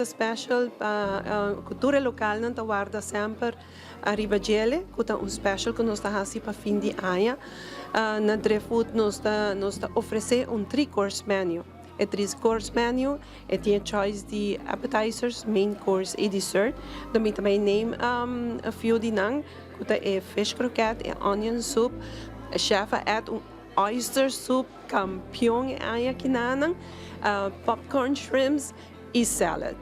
Special cultura local não guarda sempre a ribagele, que um special que nós está para fim de ano. Na Driftwood nós oferece three-course menu. É three-course menu, e tem choice de appetizers, main course e dessert. Também name a few de nang, que é fish croquette e onion soup. A chef add oyster soup, campion e aya kinanang, popcorn shrimps e salad.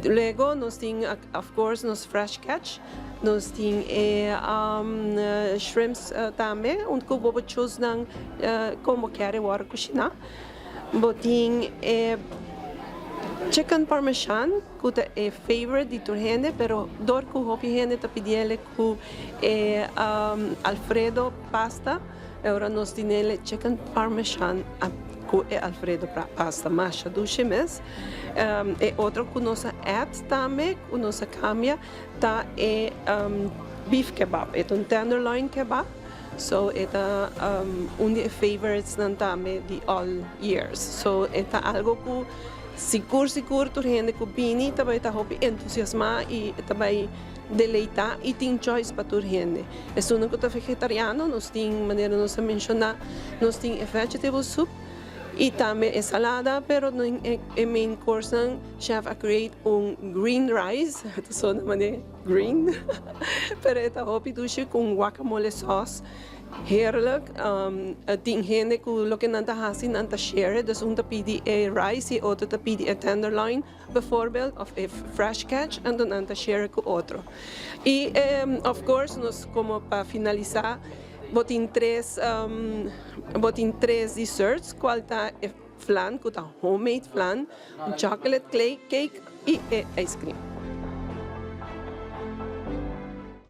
Luego nós temos, of course, nos fresh catch, nós temos shrimps também, onde que vou choose nang como quer o cozinhar. Botin chicken parmesan, que é favorite de toda gente, pero dor que hopi gente te pediele que Alfredo pasta, agora nós temos chicken parmesan que é Alfredo pasta masha duche mes. E outro que nós add também, que nós cambia, tá é beef kebab, é tenderloin kebab. So ita dos favorites nan tame de all years. So ita algo que seguro tu gente que bini também tá hopi entusiasma e também deleita e tem choice para tu gente. É só que tá vegetariano, nós tem maneira nós mencionar, nós tem vegetable soup e também salada, pero no main course ng chef a create green rice, ito so naman green, pero ito hopi dushi com guacamole sauce, heerlijk, ting gente que lo que nanta hasin nanta share, dus pidi rice e otro pidi tenderloin, bijvoorbeeld, of fresh catch, en dan nanta share com outro. E, of course, nos como para finalizar, botin três desserts, qual tá flan, que tá homemade flan, chocolate cake e ice cream.